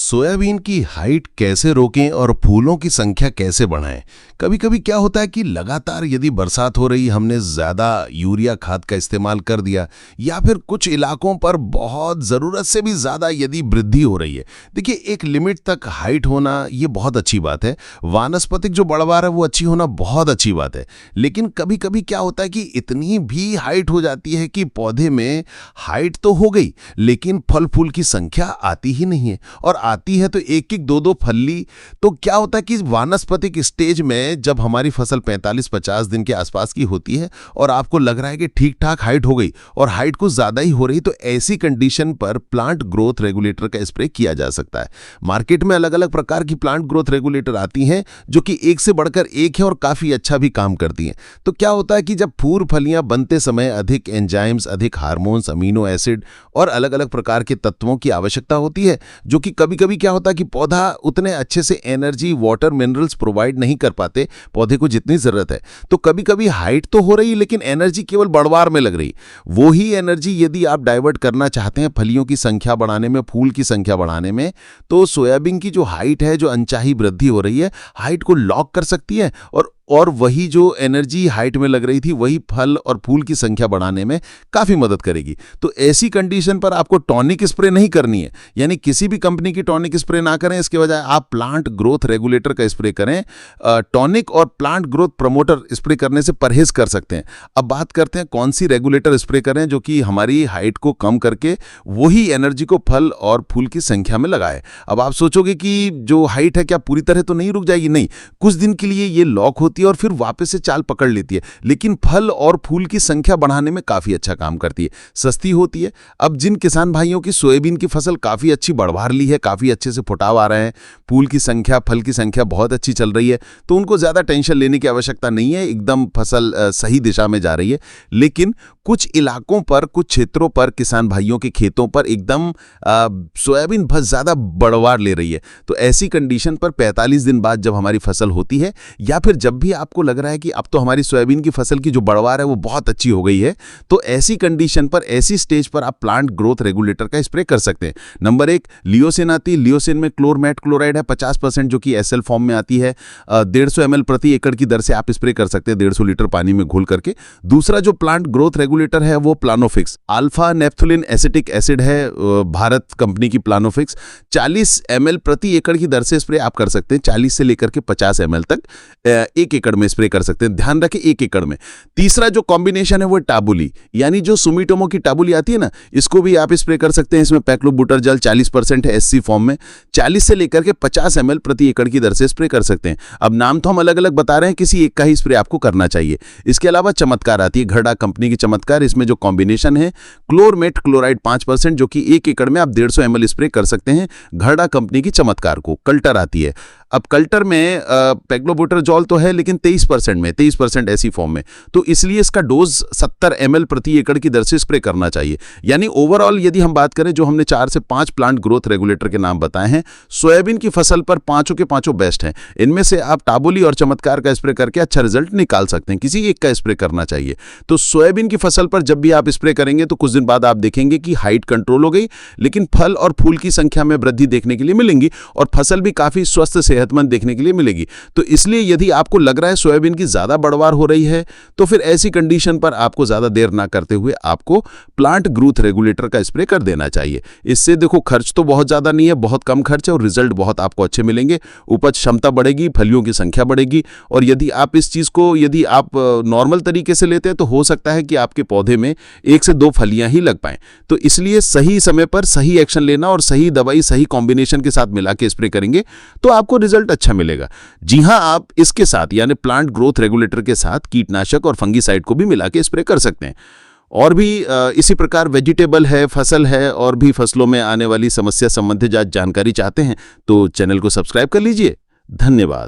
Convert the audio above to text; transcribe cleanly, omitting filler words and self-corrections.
Soybean की height कैसे रोकें और फूलों की संख्या कैसे बढ़ाएं। कभी कभी क्या होता है कि लगातार यदि बरसात हो रही, हमने ज़्यादा यूरिया खाद का इस्तेमाल कर दिया या फिर कुछ इलाकों पर बहुत ज़रूरत से भी ज़्यादा यदि वृद्धि हो रही है। देखिए, एक लिमिट तक हाइट होना ये बहुत अच्छी बात है, वानस्पतिक जो बढ़वार है वो अच्छी होना बहुत अच्छी बात है। लेकिन कभी कभी क्या होता है कि इतनी भी हाइट हो जाती है कि पौधे में हाइट तो हो गई लेकिन फल फूल की संख्या आती ही नहीं है, और आती है तो एक एक दो दो फल्ली। तो क्या होता है कि वानस्पतिक स्टेज में जब हमारी फसल 45-50 दिन के आसपास की होती है और आपको लग रहा है कि ठीक ठाक हाइट हो गई और हाइट कुछ ज्यादा ही हो रही, तो ऐसी कंडीशन पर प्लांट ग्रोथ रेगुलेटर का स्प्रे किया जा सकता है। मार्केट में अलग अलग प्रकार की प्लांट ग्रोथ रेगुलेटर आती हैं जो कि एक से बढ़कर एक है और काफी अच्छा भी काम करती हैं। तो क्या होता है कि जब फूल फलियां बनते समय अधिक एंजाइम्स, अधिक हार्मोन्स, अमीनो एसिड और अलग अलग प्रकार के तत्वों की आवश्यकता होती है, जो कि कभी कभी क्या होता है कि पौधा उतने अच्छे से एनर्जी, वाटर, मिनरल्स प्रोवाइड नहीं कर पाते पौधे को जितनी जरूरत है। तो कभी कभी हाइट तो हो रही लेकिन एनर्जी केवल बढ़वार में लग रही। वो ही एनर्जी यदि आप डाइवर्ट करना चाहते हैं फलियों की संख्या बढ़ाने में, फूल की संख्या बढ़ाने में, तो सोयाबीन की जो हाइट है, जो अनचाही वृद्धि हो रही है, हाइट को लॉक कर सकती है और वही जो एनर्जी हाइट में लग रही थी वही फल और फूल की संख्या बढ़ाने में काफी मदद करेगी। तो ऐसी कंडीशन पर आपको टॉनिक स्प्रे नहीं करनी है, यानी किसी भी कंपनी की टॉनिक स्प्रे ना करें। इसके बजाय आप प्लांट ग्रोथ रेगुलेटर का स्प्रे करें। टॉनिक और प्लांट ग्रोथ प्रमोटर स्प्रे करने से परहेज कर सकते हैं। अब बात करते हैं कौन सी रेगुलेटर स्प्रे करें जो कि हमारी हाइट को कम करके वही एनर्जी को फल और फूल की संख्या में लगाए। अब आप सोचोगे कि जो हाइट है क्या पूरी तरह तो नहीं रुक जाएगी? नहीं, कुछ दिन के लिए ये लॉक होती है और फिर वापस से चाल पकड़ लेती है, लेकिन फल और फूल की संख्या बढ़ाने में काफी अच्छा काम करती है, सस्ती होती है। अब जिन किसान भाइयों की सोयाबीन की फसल काफी अच्छी बढ़वार ली है, काफी अच्छे से फुटाव आ रहे हैं, फूल की संख्या, फल की संख्या बहुत अच्छी चल रही है, तो उनको ज्यादा टेंशन लेने की आवश्यकता नहीं है, एकदम फसल सही दिशा में जा रही है। लेकिन कुछ इलाकों पर, कुछ क्षेत्रों पर, किसान भाइयों के खेतों पर एकदम सोयाबीन बहुत ज्यादा बढ़वार ले रही है। तो ऐसी कंडीशन पर 45 दिन बाद जब हमारी फसल होती है, या फिर जब भी आपको लग रहा है कि अब तो हमारी सोयाबीन की फसल की जो बढ़वार है वो बहुत अच्छी हो गई है, तो ऐसी कंडीशन पर, ऐसी स्टेज पर आप प्लांट ग्रोथ रेगुलेटर का स्प्रे कर सकते हैं। नंबर 1 लियोसिन आती है। लियोसिन में क्लोरमेट क्लोराइड है 50% जो कि एसएल फॉर्म में आती है। 150 ml प्रति एकड़ की दर से आप स्प्रे कर सकते हैं 150 लीटर पानी में घोल करके। दूसरा जो प्लांट ग्रोथ रेगुलेटर है वो प्लानोफिक्स अल्फा नेफ्थुलिन एसिटिक एसिड है, भारत कंपनी की प्लानोफिक्स। 40 ml प्रति एकड़ की दर से स्प्रे आप कर सकते हैं, 40 से लेकर के 50 ml तक एक एकड़ में स्प्रे कर सकते हैं। ध्यान रखें, एक एकड़ में। तीसरा जो कॉम्बिनेशन है वो टाबुली, यानी जो सुमिटोमो की टाबुली आती है ना, इसको भी आप स्प्रे कर सकते हैं। इसमें पैक्लोबुटर जल 40% है एससी फॉर्म में, 40 से लेकर के 50 ml प्रति एकड़ की दर से स्प्रे कर सकते हैं। अब नाम तो हम अलग अलग बता रहे हैं, किसी एक का ही स्प्रे आपको करना चाहिए। इसके अलावा चमत्कार आती है, घड़ा कंपनी की चमत्कार। इसमें जो कॉम्बिनेशन है क्लोरमेट क्लोराइड 5% जो कि एक एकड़ में आप 150 ml स्प्रे कर सकते हैं, घड़ा कंपनी की चमत्कार को। कल्टर आती है। अब कल्टर में पैक्लोबुटरजॉल तो है लेकिन 23% ऐसी फॉर्म में, तो इसलिए इसका डोज 70 ml प्रति एकड़ की दर से स्प्रे करना चाहिए। यानी ओवरऑल यदि हम बात करें, जो हमने 4 से 5 प्लांट ग्रोथ रेगुलेटर के नाम बताए हैं, सोयाबीन की फसल पर पांचों के पांचों बेस्ट हैं। इनमें से आप टाबुली और चमत्कार का स्प्रे करके अच्छा रिजल्ट निकाल सकते हैं, किसी एक का स्प्रे करना चाहिए। तो सोयाबीन की फसल पर जब भी आप स्प्रे करेंगे तो कुछ दिन बाद आप देखेंगे कि हाइट कंट्रोल हो गई, लेकिन फल और फूल की संख्या में वृद्धि देखने के लिए मिलेंगी और फसल भी काफी स्वस्थ, सेहतमंद देखने के लिए मिलेगी। तो इसलिए यदि आपको लग रहा है सोयाबीन की ज्यादा बढ़वार हो रही है, तो फिर ऐसी कंडीशन पर आपको ज्यादा देर ना करते हुए आपको प्लांट ग्रोथ रेगुलेटर का स्प्रे कर देना चाहिए। इससे देखो, खर्च तो बहुत ज्यादा नहीं है, बहुत कम खर्च है और रिजल्ट बहुत आपको अच्छे मिलेंगे। उपज क्षमता बढ़ेगी, फलियों की संख्या बढ़ेगी, और यदि आप इस चीज को नॉर्मल तरीके से लेते हैं तो हो सकता है कि आपके पौधे में 1 से 2 फलियां ही लग पाएं। तो इसलिए सही समय पर सही एक्शन लेना और सही दवाई सही कॉम्बिनेशन के साथ मिला के स्प्रे करेंगे तो आपको रिजल्ट अच्छा मिलेगा। जी हां, आप इसके साथ यानी प्लांट ग्रोथ रेगुलेटर के साथ कीटनाशक और फंगीसाइड को भी मिला के स्प्रे कर सकते हैं। और भी इसी प्रकार वेजिटेबल है, फसल है, और भी फसलों में आने वाली समस्या संबंधी जानकारी चाहते हैं तो चैनल को सब्सक्राइब कर लीजिए। धन्यवाद।